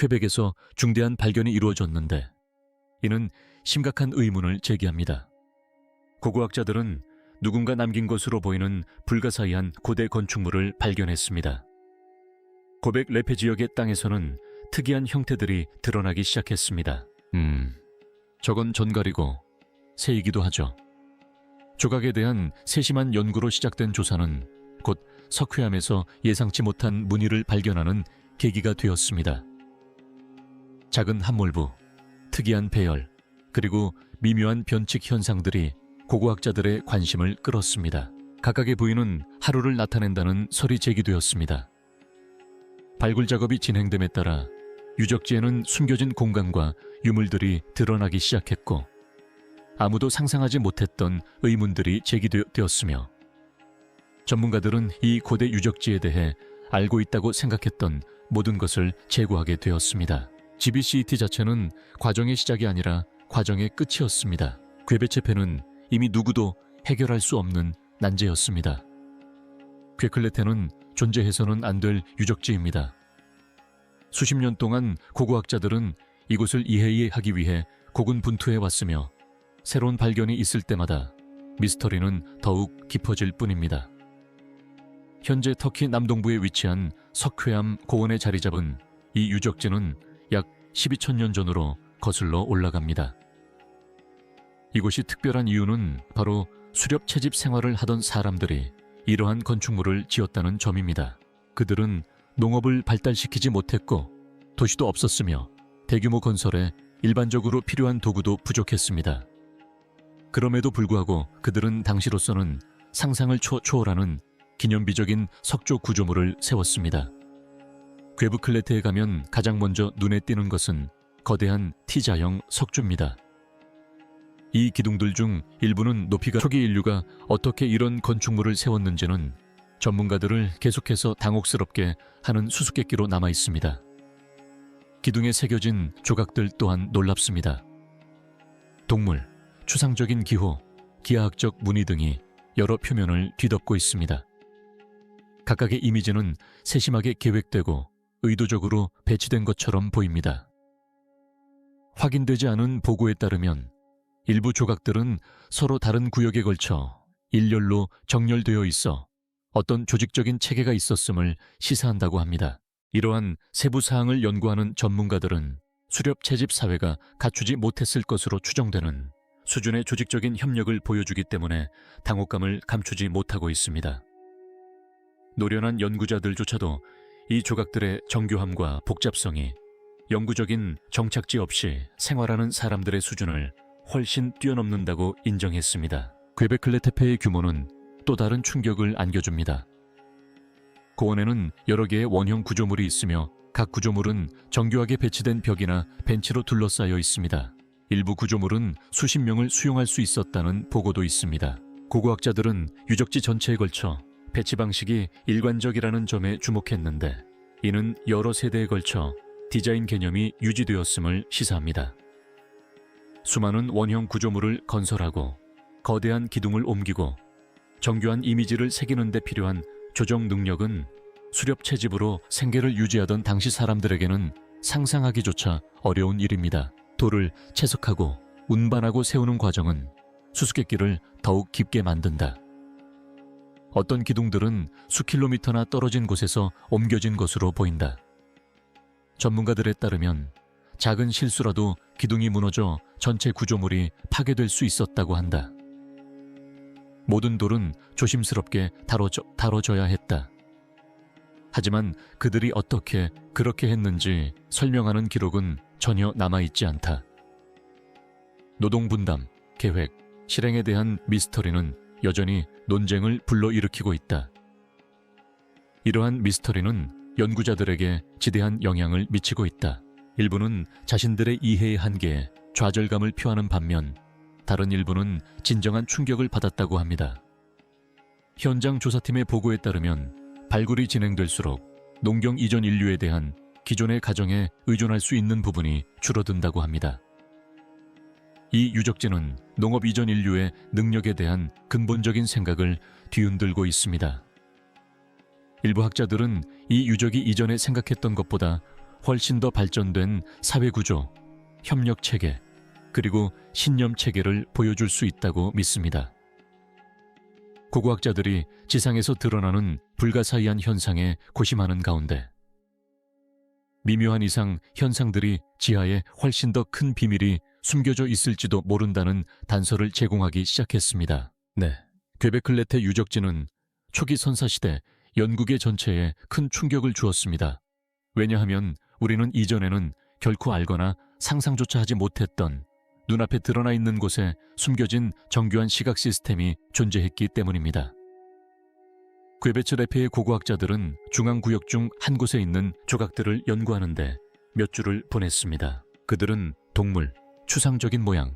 퀘벡에서 중대한 발견이 이루어졌는데 이는 심각한 의문을 제기합니다. 고고학자들은 누군가 남긴 것으로 보이는 불가사의한 고대 건축물을 발견했습니다. 고백 레페 지역의 땅에서는 특이한 형태들이 드러나기 시작했습니다. 저건 전갈이고 새이기도 하죠. 조각에 대한 세심한 연구로 시작된 조사는 곧 석회암에서 예상치 못한 무늬를 발견하는 계기가 되었습니다. 작은 함몰부, 특이한 배열, 그리고 미묘한 변칙 현상들이 고고학자들의 관심을 끌었습니다. 각각의 부위는 하루를 나타낸다는 설이 제기되었습니다. 발굴 작업이 진행됨에 따라 유적지에는 숨겨진 공간과 유물들이 드러나기 시작했고 아무도 상상하지 못했던 의문들이 제기되었으며 전문가들은 이 고대 유적지에 대해 알고 있다고 생각했던 모든 것을 제거하게 되었습니다. GBCET 자체는 과정의 시작이 아니라 과정의 끝이었습니다. 궤베체페는 이미 누구도 해결할 수 없는 난제였습니다. 궤클레테는 존재해서는 안 될 유적지입니다. 수십 년 동안 고고학자들은 이곳을 이해하기 위해 고군분투해 왔으며 새로운 발견이 있을 때마다 미스터리는 더욱 깊어질 뿐입니다. 현재 터키 남동부에 위치한 석회암 고원에 자리 잡은 이 유적지는 약 12,000년 전으로 거슬러 올라갑니다. 이곳이 특별한 이유는 바로 수렵 채집 생활을 하던 사람들이 이러한 건축물을 지었다는 점입니다. 그들은 농업을 발달시키지 못했고 도시도 없었으며 대규모 건설에 일반적으로 필요한 도구도 부족했습니다. 그럼에도 불구하고 그들은 당시로서는 상상을 초월하는 기념비적인 석조 구조물을 세웠습니다. 궤브클레테에 가면 가장 먼저 눈에 띄는 것은 거대한 T자형 석주입니다. 이 기둥들 중 일부는 높이가 초기 인류가 어떻게 이런 건축물을 세웠는지는 전문가들을 계속해서 당혹스럽게 하는 수수께끼로 남아 있습니다. 기둥에 새겨진 조각들 또한 놀랍습니다. 동물, 추상적인 기호, 기하학적 무늬 등이 여러 표면을 뒤덮고 있습니다. 각각의 이미지는 세심하게 계획되고 의도적으로 배치된 것처럼 보입니다. 확인되지 않은 보고에 따르면 일부 조각들은 서로 다른 구역에 걸쳐 일렬로 정렬되어 있어 어떤 조직적인 체계가 있었음을 시사한다고 합니다. 이러한 세부 사항을 연구하는 전문가들은 수렵 채집 사회가 갖추지 못했을 것으로 추정되는 수준의 조직적인 협력을 보여주기 때문에 당혹감을 감추지 못하고 있습니다. 노련한 연구자들조차도 이 조각들의 정교함과 복잡성이 영구적인 정착지 없이 생활하는 사람들의 수준을 훨씬 뛰어넘는다고 인정했습니다. 궤베클레테페의 규모는 또 다른 충격을 안겨줍니다. 고원에는 여러 개의 원형 구조물이 있으며 각 구조물은 정교하게 배치된 벽이나 벤치로 둘러싸여 있습니다. 일부 구조물은 수십 명을 수용할 수 있었다는 보고도 있습니다. 고고학자들은 유적지 전체에 걸쳐 배치 방식이 일관적이라는 점에 주목했는데 이는 여러 세대에 걸쳐 디자인 개념이 유지되었음을 시사합니다. 수많은 원형 구조물을 건설하고 거대한 기둥을 옮기고 정교한 이미지를 새기는 데 필요한 조정 능력은 수렵 채집으로 생계를 유지하던 당시 사람들에게는 상상하기조차 어려운 일입니다. 돌을 채석하고 운반하고 세우는 과정은 수수께끼를 더욱 깊게 만든다. 어떤 기둥들은 수킬로미터나 떨어진 곳에서 옮겨진 것으로 보인다. 전문가들에 따르면 작은 실수라도 기둥이 무너져 전체 구조물이 파괴될 수 있었다고 한다. 모든 돌은 조심스럽게 다뤄져야 했다. 하지만 그들이 어떻게 그렇게 했는지 설명하는 기록은 전혀 남아있지 않다. 노동분담, 계획, 실행에 대한 미스터리는 여전히 논쟁을 불러일으키고 있다. 이러한 미스터리는 연구자들에게 지대한 영향을 미치고 있다. 일부는 자신들의 이해의 한계에 좌절감을 표하는 반면 다른 일부는 진정한 충격을 받았다고 합니다. 현장 조사팀의 보고에 따르면 발굴이 진행될수록 농경 이전 인류에 대한 기존의 가정에 의존할 수 있는 부분이 줄어든다고 합니다. 이 유적지는 농업 이전 인류의 능력에 대한 근본적인 생각을 뒤흔들고 있습니다. 일부 학자들은 이 유적이 이전에 생각했던 것보다 훨씬 더 발전된 사회구조, 협력체계, 그리고 신념체계를 보여줄 수 있다고 믿습니다. 고고학자들이 지상에서 드러나는 불가사의한 현상에 고심하는 가운데 미묘한 이상 현상들이 지하에 훨씬 더 큰 비밀이 숨겨져 있을지도 모른다는 단서를 제공하기 시작했습니다. 네, 퀘베클레테 유적지는 초기 선사시대 영국의 전체에 큰 충격을 주었습니다. 왜냐하면 우리는 이전에는 결코 알거나 상상조차 하지 못했던 눈앞에 드러나 있는 곳에 숨겨진 정교한 시각 시스템이 존재했기 때문입니다. 퀘베츠레페의 고고학자들은 중앙구역 중 한 곳에 있는 조각들을 연구하는데 몇 주를 보냈습니다. 그들은 동물, 추상적인 모양,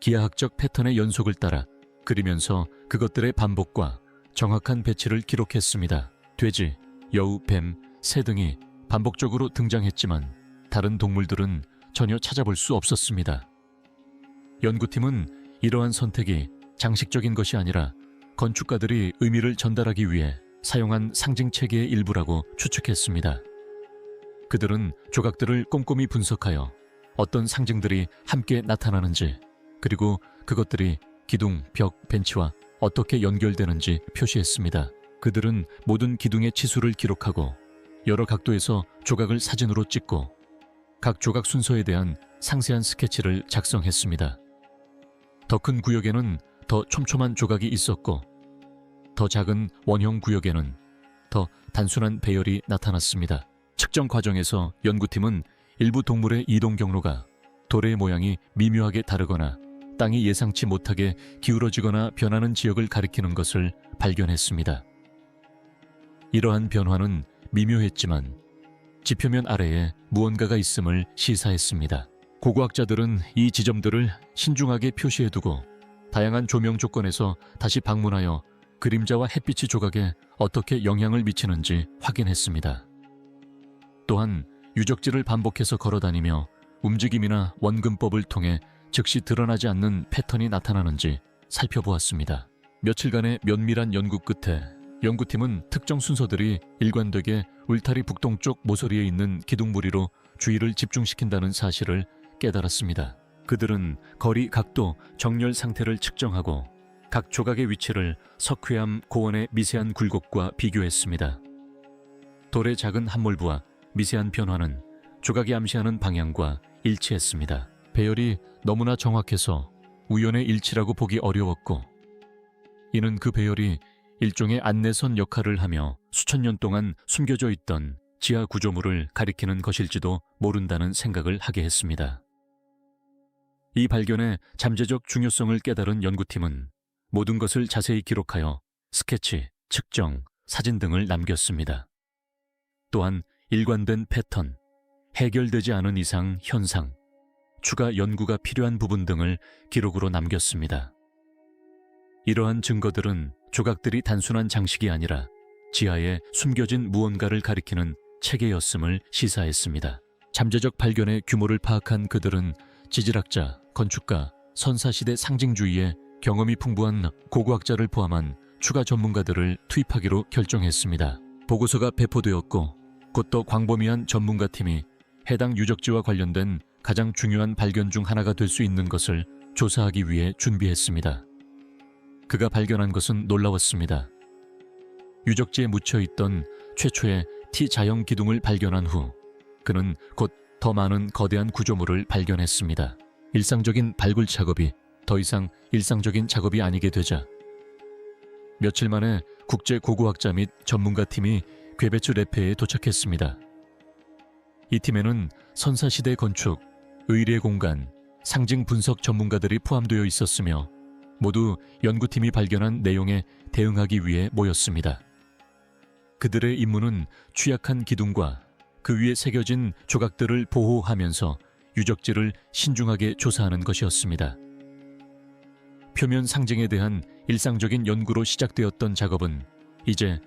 기하학적 패턴의 연속을 따라 그리면서 그것들의 반복과 정확한 배치를 기록했습니다. 돼지, 여우, 뱀, 새 등이 반복적으로 등장했지만 다른 동물들은 전혀 찾아볼 수 없었습니다. 연구팀은 이러한 선택이 장식적인 것이 아니라 건축가들이 의미를 전달하기 위해 사용한 상징체계의 일부라고 추측했습니다. 그들은 조각들을 꼼꼼히 분석하여 어떤 상징들이 함께 나타나는지, 그리고 그것들이 기둥, 벽, 벤치와 어떻게 연결되는지 표시했습니다. 그들은 모든 기둥의 치수를 기록하고 여러 각도에서 조각을 사진으로 찍고 각 조각 순서에 대한 상세한 스케치를 작성했습니다. 더 큰 구역에는 더 촘촘한 조각이 있었고 더 작은 원형 구역에는 더 단순한 배열이 나타났습니다. 측정 과정에서 연구팀은 일부 동물의 이동 경로가 도래의 모양이 미묘하게 다르거나 땅이 예상치 못하게 기울어지거나 변하는 지역을 가리키는 것을 발견했습니다. 이러한 변화는 미묘했지만 지표면 아래에 무언가가 있음을 시사했습니다. 고고학자들은 이 지점들을 신중하게 표시해두고 다양한 조명 조건에서 다시 방문하여 그림자와 햇빛이 조각에 어떻게 영향을 미치는지 확인했습니다. 또한 유적지를 반복해서 걸어다니며 움직임이나 원근법을 통해 즉시 드러나지 않는 패턴이 나타나는지 살펴보았습니다. 며칠간의 면밀한 연구 끝에 연구팀은 특정 순서들이 일관되게 울타리 북동쪽 모서리에 있는 기둥무리로 주의를 집중시킨다는 사실을 깨달았습니다. 그들은 거리, 각도, 정렬 상태를 측정하고 각 조각의 위치를 석회암 고원의 미세한 굴곡과 비교했습니다. 돌의 작은 함몰부와 미세한 변화는 조각이 암시하는 방향과 일치했습니다. 배열이 너무나 정확해서 우연의 일치라고 보기 어려웠고 이는 그 배열이 일종의 안내선 역할을 하며 수천 년 동안 숨겨져 있던 지하 구조물을 가리키는 것일지도 모른다는 생각을 하게 했습니다. 이 발견의 잠재적 중요성을 깨달은 연구팀은 모든 것을 자세히 기록하여 스케치, 측정, 사진 등을 남겼습니다. 또한 일관된 패턴, 해결되지 않은 이상 현상, 추가 연구가 필요한 부분 등을 기록으로 남겼습니다. 이러한 증거들은 조각들이 단순한 장식이 아니라 지하에 숨겨진 무언가를 가리키는 체계였음을 시사했습니다. 잠재적 발견의 규모를 파악한 그들은 지질학자, 건축가, 선사시대 상징주의에 경험이 풍부한 고고학자를 포함한 추가 전문가들을 투입하기로 결정했습니다. 보고서가 배포되었고 곧 더 광범위한 전문가팀이 해당 유적지와 관련된 가장 중요한 발견 중 하나가 될 수 있는 것을 조사하기 위해 준비했습니다. 그가 발견한 것은 놀라웠습니다. 유적지에 묻혀있던 최초의 T자형 기둥을 발견한 후 그는 곧 더 많은 거대한 구조물을 발견했습니다. 일상적인 발굴 작업이 더 이상 일상적인 작업이 아니게 되자 며칠 만에 국제 고고학자 및 전문가팀이 퀘베츠레페에 도착했습니다. 이 팀에는 선사시대 건축, 의례 공간, 상징 분석 전문가들이 포함되어 있었으며 모두 연구팀이 발견한 내용에 대응하기 위해 모였습니다. 그들의 임무는 취약한 기둥과 그 위에 새겨진 조각들을 보호하면서 유적지를 신중하게 조사하는 것이었습니다. 표면 상징에 대한 일상적인 연구로 시작되었던 작업은 이제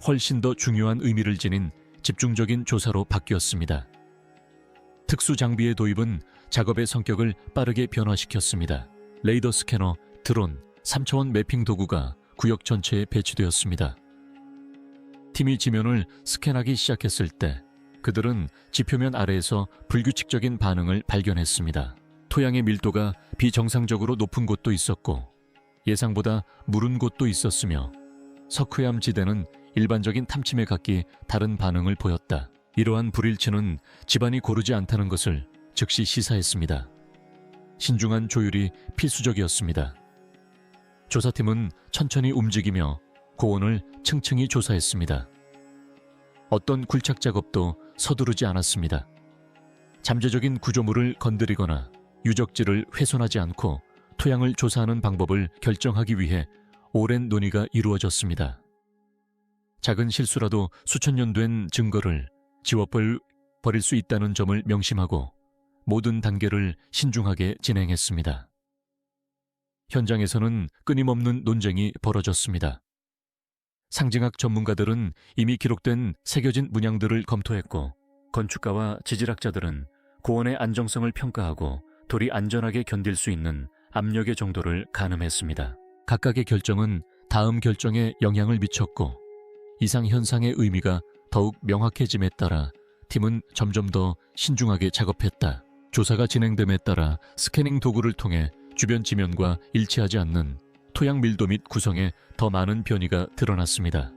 훨씬 더 중요한 의미를 지닌 집중적인 조사로 바뀌었습니다. 특수 장비의 도입은 작업의 성격을 빠르게 변화시켰습니다. 레이더 스캐너, 드론, 3차원 매핑 도구가 구역 전체에 배치되었습니다. 팀이 지면을 스캔하기 시작했을 때 그들은 지표면 아래에서 불규칙적인 반응을 발견했습니다. 토양의 밀도가 비정상적으로 높은 곳도 있었고 예상보다 무른 곳도 있었으며 석회암 지대는 일반적인 탐침에 각기 다른 반응을 보였다. 이러한 불일치는 집안이 고르지 않다는 것을 즉시 시사했습니다. 신중한 조율이 필수적이었습니다. 조사팀은 천천히 움직이며 고원을 층층이 조사했습니다. 어떤 굴착 작업도 서두르지 않았습니다. 잠재적인 구조물을 건드리거나 유적지를 훼손하지 않고 토양을 조사하는 방법을 결정하기 위해 오랜 논의가 이루어졌습니다. 작은 실수라도 수천 년 된 증거를 지워버릴 수 있다는 점을 명심하고 모든 단계를 신중하게 진행했습니다. 현장에서는 끊임없는 논쟁이 벌어졌습니다. 상징학 전문가들은 이미 기록된 새겨진 문양들을 검토했고 건축가와 지질학자들은 고원의 안정성을 평가하고 돌이 안전하게 견딜 수 있는 압력의 정도를 가늠했습니다. 각각의 결정은 다음 결정에 영향을 미쳤고 이상 현상의 의미가 더욱 명확해짐에 따라 팀은 점점 더 신중하게 작업했다. 조사가 진행됨에 따라 스캐닝 도구를 통해 주변 지면과 일치하지 않는 토양 밀도 및 구성에 더 많은 변이가 드러났습니다.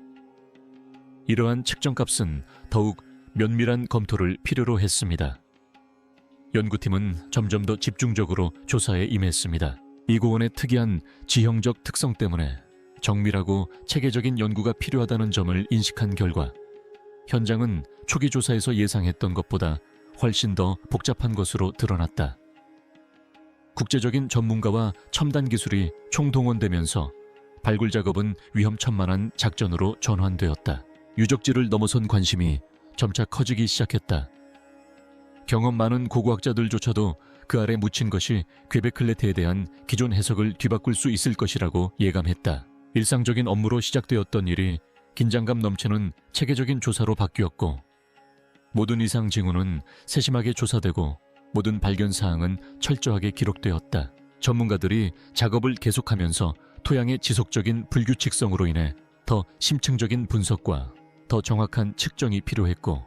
이러한 측정값은 더욱 면밀한 검토를 필요로 했습니다. 연구팀은 점점 더 집중적으로 조사에 임했습니다. 이 고원의 특이한 지형적 특성 때문에 정밀하고 체계적인 연구가 필요하다는 점을 인식한 결과 현장은 초기 조사에서 예상했던 것보다 훨씬 더 복잡한 것으로 드러났다. 국제적인 전문가와 첨단 기술이 총동원되면서 발굴 작업은 위험천만한 작전으로 전환되었다. 유적지를 넘어선 관심이 점차 커지기 시작했다. 경험 많은 고고학자들조차도 그 아래 묻힌 것이 퀘베클레트에 대한 기존 해석을 뒤바꿀 수 있을 것이라고 예감했다. 일상적인 업무로 시작되었던 일이 긴장감 넘치는 체계적인 조사로 바뀌었고 모든 이상 징후는 세심하게 조사되고 모든 발견 사항은 철저하게 기록되었다. 전문가들이 작업을 계속하면서 토양의 지속적인 불규칙성으로 인해 더 심층적인 분석과 더 정확한 측정이 필요했고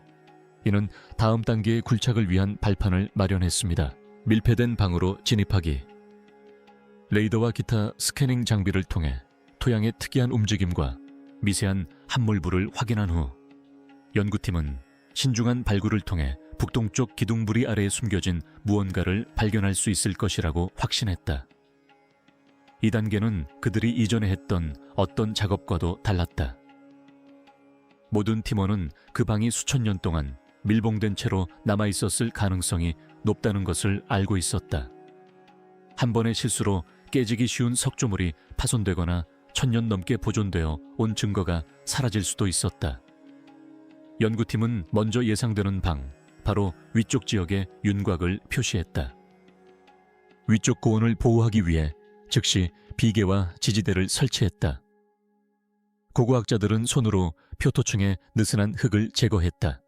이는 다음 단계의 굴착을 위한 발판을 마련했습니다. 밀폐된 방으로 진입하기. 레이더와 기타 스캐닝 장비를 통해 토양의 특이한 움직임과 미세한 함몰부를 확인한 후 연구팀은 신중한 발굴을 통해 북동쪽 기둥부리 아래에 숨겨진 무언가를 발견할 수 있을 것이라고 확신했다. 이 단계는 그들이 이전에 했던 어떤 작업과도 달랐다. 모든 팀원은 그 방이 수천 년 동안 밀봉된 채로 남아있었을 가능성이 높다는 것을 알고 있었다. 한 번의 실수로 깨지기 쉬운 석조물이 파손되거나 1000년 넘게 보존되어 온 증거가 사라질 수도 있었다. 연구팀은 먼저 예상되는 방, 바로 위쪽 지역에 윤곽을 표시했다. 위쪽 고원을 보호하기 위해 즉시 비계와 지지대를 설치했다. 고고학자들은 손으로 표토층의 느슨한 흙을 제거했다.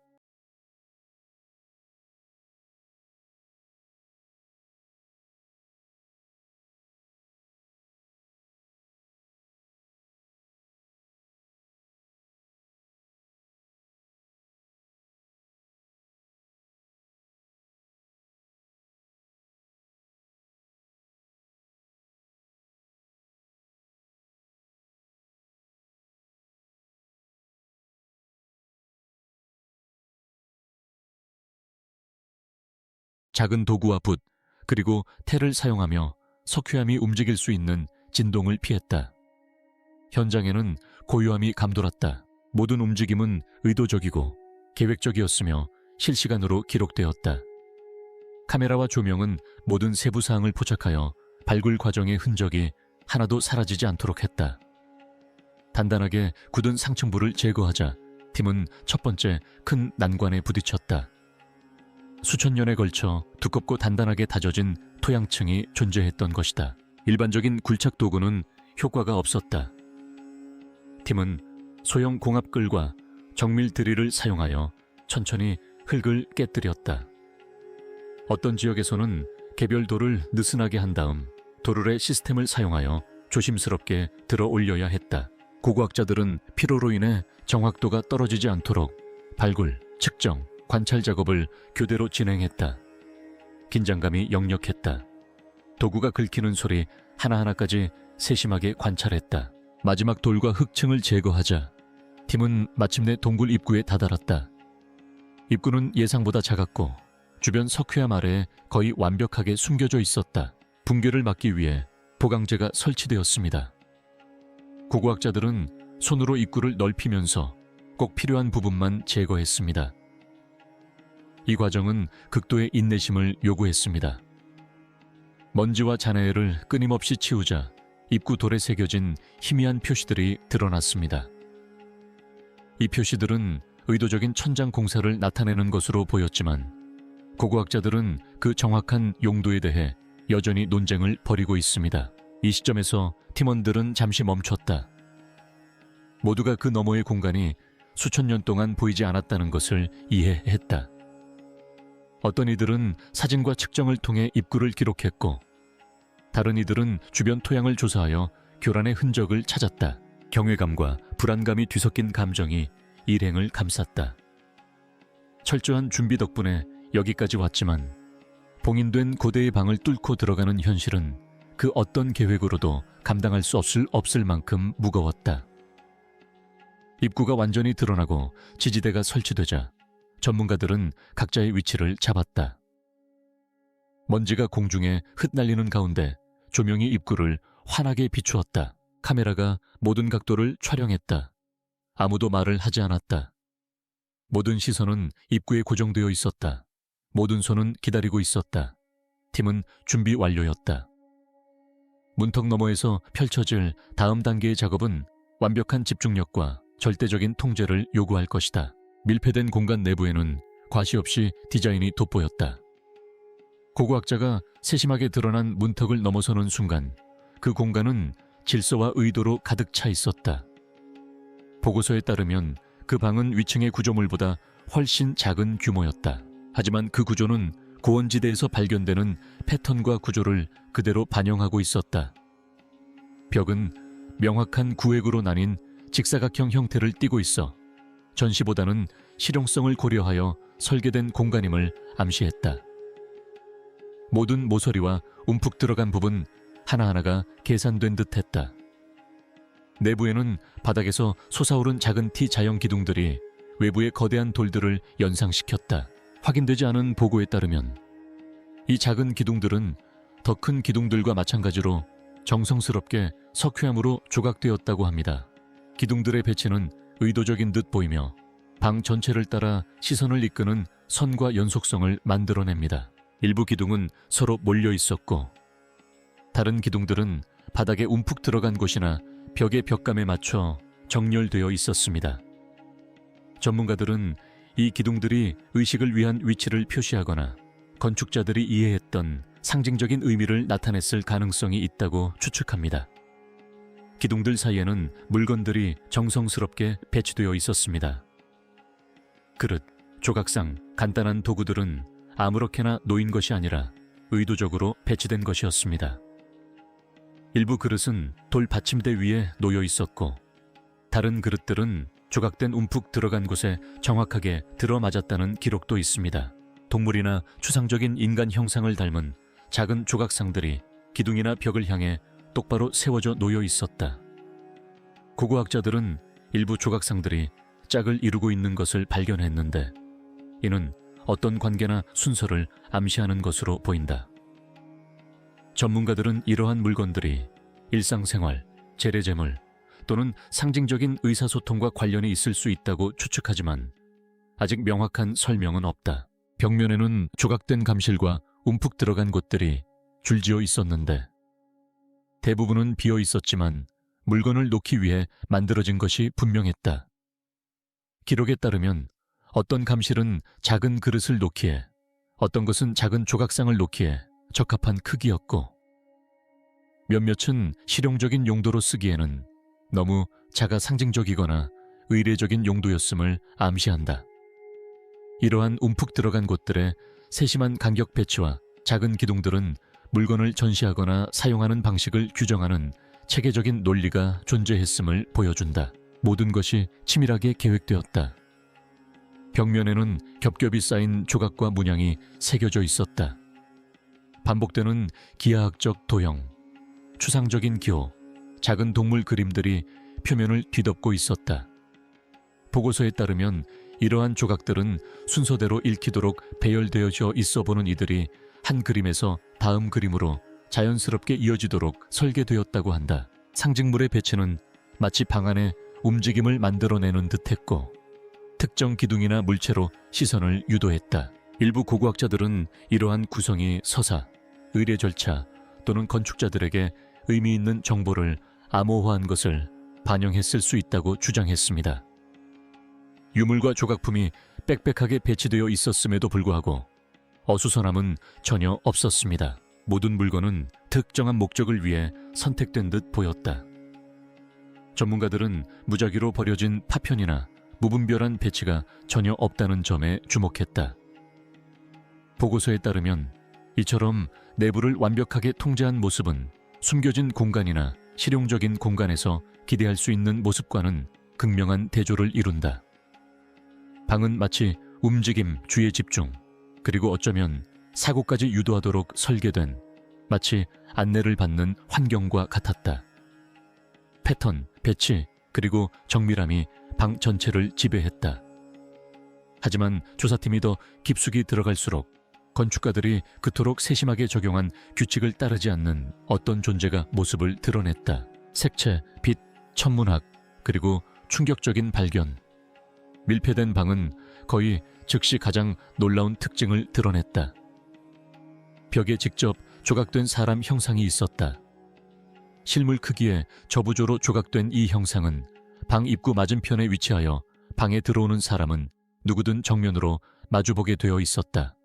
작은 도구와 붓, 그리고 테를 사용하며 석회암이 움직일 수 있는 진동을 피했다. 현장에는 고요함이 감돌았다. 모든 움직임은 의도적이고 계획적이었으며 실시간으로 기록되었다. 카메라와 조명은 모든 세부 사항을 포착하여 발굴 과정의 흔적이 하나도 사라지지 않도록 했다. 단단하게 굳은 상층부를 제거하자 팀은 첫 번째 큰 난관에 부딪혔다. 수천 년에 걸쳐 두껍고 단단하게 다져진 토양층이 존재했던 것이다. 일반적인 굴착 도구는 효과가 없었다. 팀은 소형 공합끌과 정밀 드릴을 사용하여 천천히 흙을 깨뜨렸다. 어떤 지역에서는 개별돌을 느슨하게 한 다음 도르래 시스템을 사용하여 조심스럽게 들어 올려야 했다. 고고학자들은 피로로 인해 정확도가 떨어지지 않도록 발굴, 측정, 관찰 작업을 교대로 진행했다. 긴장감이 역력했다. 도구가 긁히는 소리 하나하나까지 세심하게 관찰했다. 마지막 돌과 흙층을 제거하자 팀은 마침내 동굴 입구에 다다랐다. 입구는 예상보다 작았고 주변 석회암 아래에 거의 완벽하게 숨겨져 있었다. 붕괴를 막기 위해 보강제가 설치되었습니다. 고고학자들은 손으로 입구를 넓히면서 꼭 필요한 부분만 제거했습니다. 이 과정은 극도의 인내심을 요구했습니다. 먼지와 잔해를 끊임없이 치우자 입구 돌에 새겨진 희미한 표시들이 드러났습니다. 이 표시들은 의도적인 천장 공사를 나타내는 것으로 보였지만 고고학자들은 그 정확한 용도에 대해 여전히 논쟁을 벌이고 있습니다. 이 시점에서 팀원들은 잠시 멈췄다. 모두가 그 너머의 공간이 수천 년 동안 보이지 않았다는 것을 이해했다. 어떤 이들은 사진과 측정을 통해 입구를 기록했고 다른 이들은 주변 토양을 조사하여 교란의 흔적을 찾았다. 경외감과 불안감이 뒤섞인 감정이 일행을 감쌌다. 철저한 준비 덕분에 여기까지 왔지만 봉인된 고대의 방을 뚫고 들어가는 현실은 그 어떤 계획으로도 감당할 수 없을 만큼 무거웠다. 입구가 완전히 드러나고 지지대가 설치되자 전문가들은 각자의 위치를 잡았다. 먼지가 공중에 흩날리는 가운데 조명이 입구를 환하게 비추었다. 카메라가 모든 각도를 촬영했다. 아무도 말을 하지 않았다. 모든 시선은 입구에 고정되어 있었다. 모든 손은 기다리고 있었다. 팀은 준비 완료였다. 문턱 너머에서 펼쳐질 다음 단계의 작업은 완벽한 집중력과 절대적인 통제를 요구할 것이다. 밀폐된 공간 내부에는 과시 없이 디자인이 돋보였다. 고고학자가 세심하게 드러난 문턱을 넘어서는 순간 그 공간은 질서와 의도로 가득 차 있었다. 보고서에 따르면 그 방은 위층의 구조물보다 훨씬 작은 규모였다. 하지만 그 구조는 고원지대에서 발견되는 패턴과 구조를 그대로 반영하고 있었다. 벽은 명확한 구획으로 나뉜 직사각형 형태를 띠고 있어 전시보다는 실용성을 고려하여 설계된 공간임을 암시했다. 모든 모서리와 움푹 들어간 부분 하나하나가 계산된 듯했다. 내부에는 바닥에서 솟아오른 작은 T 자형 기둥들이 외부의 거대한 돌들을 연상시켰다. 확인되지 않은 보고에 따르면 이 작은 기둥들은 더 큰 기둥들과 마찬가지로 정성스럽게 석회암으로 조각되었다고 합니다. 기둥들의 배치는 의도적인 듯 보이며 방 전체를 따라 시선을 이끄는 선과 연속성을 만들어냅니다. 일부 기둥은 서로 몰려 있었고 다른 기둥들은 바닥에 움푹 들어간 곳이나 벽의 벽감에 맞춰 정렬되어 있었습니다. 전문가들은 이 기둥들이 의식을 위한 위치를 표시하거나 건축자들이 이해했던 상징적인 의미를 나타냈을 가능성이 있다고 추측합니다. 기둥들 사이에는 물건들이 정성스럽게 배치되어 있었습니다. 그릇, 조각상, 간단한 도구들은 아무렇게나 놓인 것이 아니라 의도적으로 배치된 것이었습니다. 일부 그릇은 돌 받침대 위에 놓여 있었고 다른 그릇들은 조각된 움푹 들어간 곳에 정확하게 들어맞았다는 기록도 있습니다. 동물이나 추상적인 인간 형상을 닮은 작은 조각상들이 기둥이나 벽을 향해 똑바로 세워져 놓여 있었다. 고고학자들은 일부 조각상들이 짝을 이루고 있는 것을 발견했는데 이는 어떤 관계나 순서를 암시하는 것으로 보인다. 전문가들은 이러한 물건들이 일상생활, 재래재물 또는 상징적인 의사소통과 관련이 있을 수 있다고 추측하지만 아직 명확한 설명은 없다. 벽면에는 조각된 감실과 움푹 들어간 곳들이 줄지어 있었는데 대부분은 비어 있었지만 물건을 놓기 위해 만들어진 것이 분명했다. 기록에 따르면 어떤 감실은 작은 그릇을 놓기에 어떤 것은 작은 조각상을 놓기에 적합한 크기였고 몇몇은 실용적인 용도로 쓰기에는 너무 작아 상징적이거나 의례적인 용도였음을 암시한다. 이러한 움푹 들어간 곳들의 세심한 간격 배치와 작은 기둥들은 물건을 전시하거나 사용하는 방식을 규정하는 체계적인 논리가 존재했음을 보여준다. 모든 것이 치밀하게 계획되었다. 벽면에는 겹겹이 쌓인 조각과 문양이 새겨져 있었다. 반복되는 기하학적 도형, 추상적인 기호, 작은 동물 그림들이 표면을 뒤덮고 있었다. 보고서에 따르면 이러한 조각들은 순서대로 읽히도록 배열되어져 있어 보는 이들이 한 그림에서 다음 그림으로 자연스럽게 이어지도록 설계되었다고 한다. 상징물의 배치는 마치 방 안에 움직임을 만들어내는 듯했고 특정 기둥이나 물체로 시선을 유도했다. 일부 고고학자들은 이러한 구성이 서사, 의례 절차 또는 건축자들에게 의미 있는 정보를 암호화한 것을 반영했을 수 있다고 주장했습니다. 유물과 조각품이 빽빽하게 배치되어 있었음에도 불구하고 어수선함은 전혀 없었습니다. 모든 물건은 특정한 목적을 위해 선택된 듯 보였다. 전문가들은 무작위로 버려진 파편이나 무분별한 배치가 전혀 없다는 점에 주목했다. 보고서에 따르면 이처럼 내부를 완벽하게 통제한 모습은 숨겨진 공간이나 실용적인 공간에서 기대할 수 있는 모습과는 극명한 대조를 이룬다. 방은 마치 움직임, 주의 집중, 그리고 어쩌면 사고까지 유도하도록 설계된 마치 안내를 받는 환경과 같았다. 패턴, 배치, 그리고 정밀함이 방 전체를 지배했다. 하지만 조사팀이 더 깊숙이 들어갈수록 건축가들이 그토록 세심하게 적용한 규칙을 따르지 않는 어떤 존재가 모습을 드러냈다. 색채, 빛, 천문학, 그리고 충격적인 발견. 밀폐된 방은 거의 즉시 가장 놀라운 특징을 드러냈다. 벽에 직접 조각된 사람 형상이 있었다. 실물 크기의 저부조로 조각된 이 형상은 방 입구 맞은편에 위치하여 방에 들어오는 사람은 누구든 정면으로 마주보게 되어 있었다.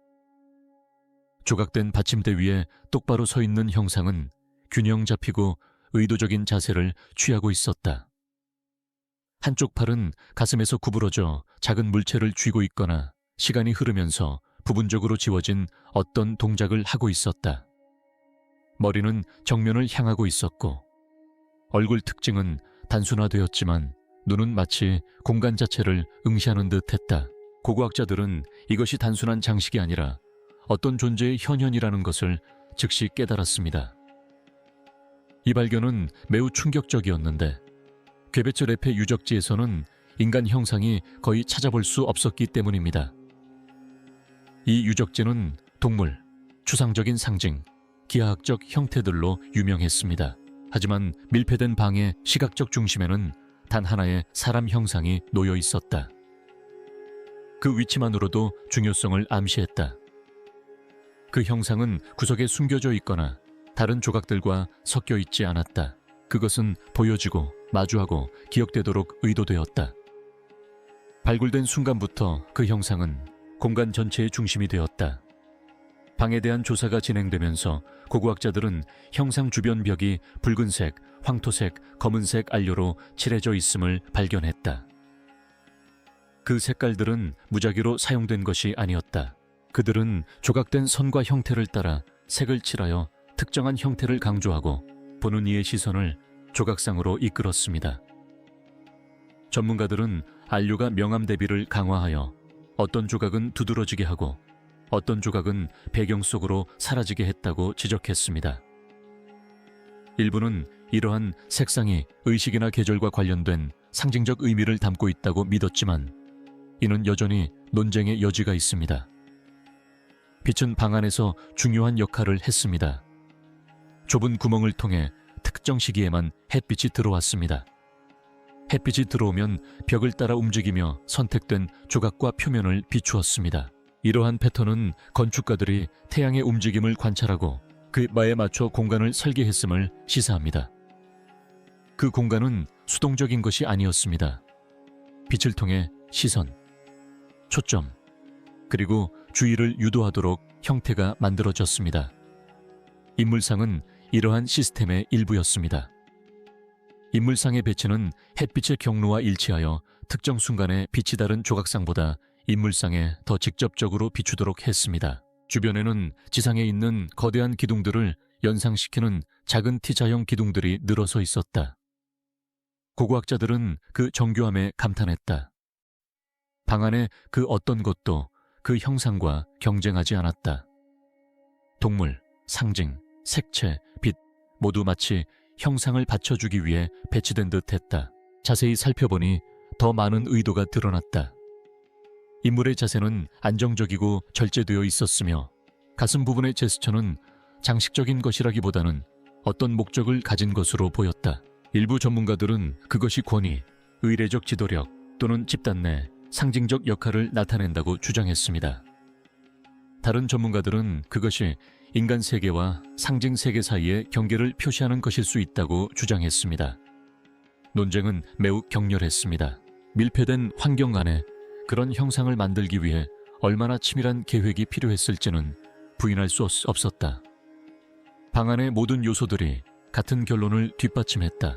조각된 받침대 위에 똑바로 서 있는 형상은 균형 잡히고 의도적인 자세를 취하고 있었다. 한쪽 팔은 가슴에서 구부러져 작은 물체를 쥐고 있거나 시간이 흐르면서 부분적으로 지워진 어떤 동작을 하고 있었다. 머리는 정면을 향하고 있었고 얼굴 특징은 단순화되었지만 눈은 마치 공간 자체를 응시하는 듯했다. 고고학자들은 이것이 단순한 장식이 아니라 어떤 존재의 현현이라는 것을 즉시 깨달았습니다. 이 발견은 매우 충격적이었는데 퀘베츠 랩의 유적지에서는 인간 형상이 거의 찾아볼 수 없었기 때문입니다. 이 유적지는 동물, 추상적인 상징, 기하학적 형태들로 유명했습니다. 하지만 밀폐된 방의 시각적 중심에는 단 하나의 사람 형상이 놓여 있었다. 그 위치만으로도 중요성을 암시했다. 그 형상은 구석에 숨겨져 있거나 다른 조각들과 섞여 있지 않았다. 그것은 보여지고 마주하고 기억되도록 의도되었다. 발굴된 순간부터 그 형상은 공간 전체의 중심이 되었다. 방에 대한 조사가 진행되면서 고고학자들은 형상 주변 벽이 붉은색, 황토색, 검은색 안료로 칠해져 있음을 발견했다. 그 색깔들은 무작위로 사용된 것이 아니었다. 그들은 조각된 선과 형태를 따라 색을 칠하여 특정한 형태를 강조하고 보는 이의 시선을 조각상으로 이끌었습니다. 전문가들은 안료가 명암 대비를 강화하여 어떤 조각은 두드러지게 하고 어떤 조각은 배경 속으로 사라지게 했다고 지적했습니다. 일부는 이러한 색상이 의식이나 계절과 관련된 상징적 의미를 담고 있다고 믿었지만 이는 여전히 논쟁의 여지가 있습니다. 빛은 방 안에서 중요한 역할을 했습니다. 좁은 구멍을 통해 특정 시기에만 햇빛이 들어왔습니다. 햇빛이 들어오면 벽을 따라 움직이며 선택된 조각과 표면을 비추었습니다. 이러한 패턴은 건축가들이 태양의 움직임을 관찰하고 그 바에 맞춰 공간을 설계했음을 시사합니다. 그 공간은 수동적인 것이 아니었습니다. 빛을 통해 시선, 초점, 그리고 주의를 유도하도록 형태가 만들어졌습니다. 인물상은 이러한 시스템의 일부였습니다. 인물상의 배치는 햇빛의 경로와 일치하여 특정 순간에 빛이 다른 조각상보다 인물상에 더 직접적으로 비추도록 했습니다. 주변에는 지상에 있는 거대한 기둥들을 연상시키는 작은 T자형 기둥들이 늘어서 있었다. 고고학자들은 그 정교함에 감탄했다. 방 안의 그 어떤 것도 그 형상과 경쟁하지 않았다. 동물, 상징, 색채, 빛 모두 마치 형상을 받쳐주기 위해 배치된 듯 했다. 자세히 살펴보니 더 많은 의도가 드러났다. 인물의 자세는 안정적이고 절제되어 있었으며 가슴 부분의 제스처는 장식적인 것이라기보다는 어떤 목적을 가진 것으로 보였다. 일부 전문가들은 그것이 권위, 의례적 지도력 또는 집단 내 상징적 역할을 나타낸다고 주장했습니다. 다른 전문가들은 그것이 인간 세계와 상징 세계 사이의 경계를 표시하는 것일 수 있다고 주장했습니다. 논쟁은 매우 격렬했습니다. 밀폐된 환경 안에 그런 형상을 만들기 위해 얼마나 치밀한 계획이 필요했을지는 부인할 수 없었다. 방 안의 모든 요소들이 같은 결론을 뒷받침했다.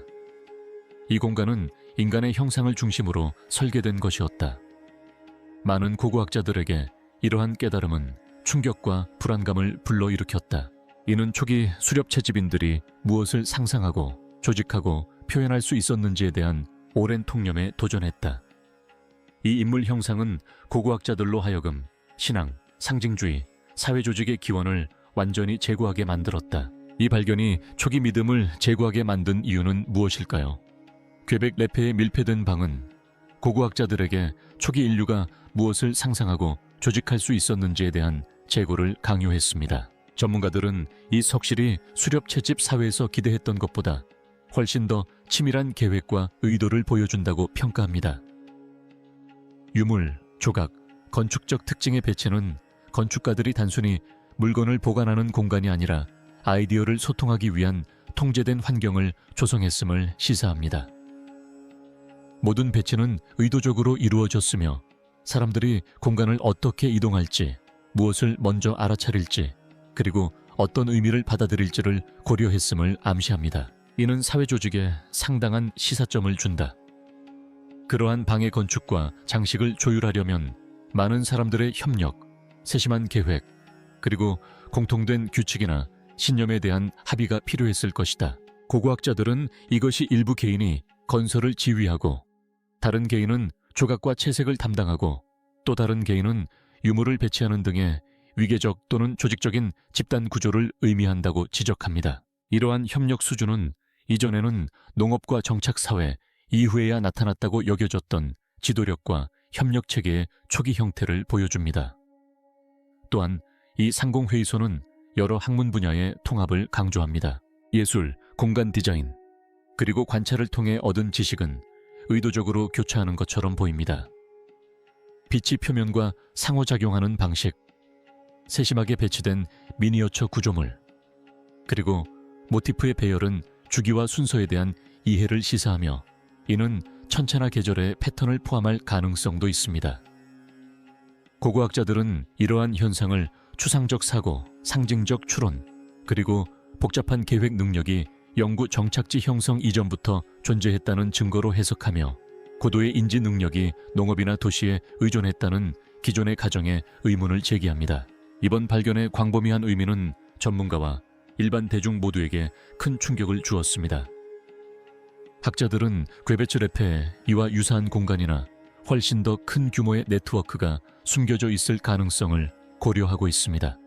이 공간은 인간의 형상을 중심으로 설계된 것이었다. 많은 고고학자들에게 이러한 깨달음은 충격과 불안감을 불러일으켰다. 이는 초기 수렵 채집인들이 무엇을 상상하고 조직하고 표현할 수 있었는지에 대한 오랜 통념에 도전했다. 이 인물 형상은 고고학자들로 하여금 신앙, 상징주의, 사회조직의 기원을 완전히 제고하게 만들었다. 이 발견이 초기 믿음을 제고하게 만든 이유는 무엇일까요? 퀘벡 레페의 밀폐된 방은 고고학자들에게 초기 인류가 무엇을 상상하고 조직할 수 있었는지에 대한 재고를 강요했습니다. 전문가들은 이 석실이 수렵 채집 사회에서 기대했던 것보다 훨씬 더 치밀한 계획과 의도를 보여준다고 평가합니다. 유물, 조각, 건축적 특징의 배치는 건축가들이 단순히 물건을 보관하는 공간이 아니라 아이디어를 소통하기 위한 통제된 환경을 조성했음을 시사합니다. 모든 배치는 의도적으로 이루어졌으며 사람들이 공간을 어떻게 이동할지, 무엇을 먼저 알아차릴지, 그리고 어떤 의미를 받아들일지를 고려했음을 암시합니다. 이는 사회조직에 상당한 시사점을 준다. 그러한 방의 건축과 장식을 조율하려면 많은 사람들의 협력, 세심한 계획, 그리고 공통된 규칙이나 신념에 대한 합의가 필요했을 것이다. 고고학자들은 이것이 일부 개인이 건설을 지휘하고 다른 개인은 조각과 채색을 담당하고 또 다른 개인은 유물을 배치하는 등의 위계적 또는 조직적인 집단 구조를 의미한다고 지적합니다. 이러한 협력 수준은 이전에는 농업과 정착사회 이후에야 나타났다고 여겨졌던 지도력과 협력체계의 초기 형태를 보여줍니다. 또한 이 상공회의소는 여러 학문 분야의 통합을 강조합니다. 예술, 공간 디자인, 그리고 관찰을 통해 얻은 지식은 의도적으로 교차하는 것처럼 보입니다. 빛이 표면과 상호작용하는 방식, 세심하게 배치된 미니어처 구조물, 그리고 모티프의 배열은 주기와 순서에 대한 이해를 시사하며 이는 천체나 계절의 패턴을 포함할 가능성도 있습니다. 고고학자들은 이러한 현상을 추상적 사고, 상징적 추론, 그리고 복잡한 계획 능력이 영구 정착지 형성 이전부터 존재했다는 증거로 해석하며 고도의 인지 능력이 농업이나 도시에 의존했다는 기존의 가정에 의문을 제기합니다. 이번 발견의 광범위한 의미는 전문가와 일반 대중 모두에게 큰 충격을 주었습니다. 학자들은 퀘베츠 레페에 이와 유사한 공간이나 훨씬 더 큰 규모의 네트워크가 숨겨져 있을 가능성을 고려하고 있습니다.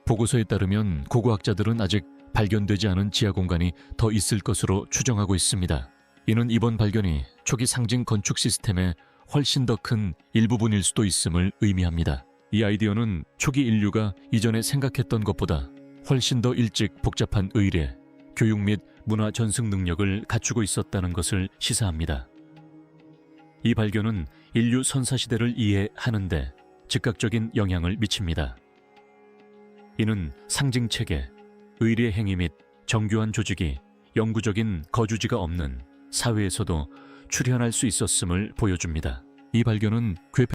보고서에 따르면 고고학자들은 아직 발견되지 않은 지하 공간이 더 있을 것으로 추정하고 있습니다. 이는 이번 발견이 초기 상징 건축 시스템의 훨씬 더 큰 일부분일 수도 있음을 의미합니다. 이 아이디어는 초기 인류가 이전에 생각했던 것보다 훨씬 더 일찍 복잡한 의례, 교육 및 문화 전승 능력을 갖추고 있었다는 것을 시사합니다. 이 발견은 인류 선사시대를 이해하는 데 즉각적인 영향을 미칩니다. 이는 상징체계, 의례 행위 및 정교한 조직이 영구적인 거주지가 없는 사회에서도 출현할 수 있었음을 보여줍니다. 이 발견은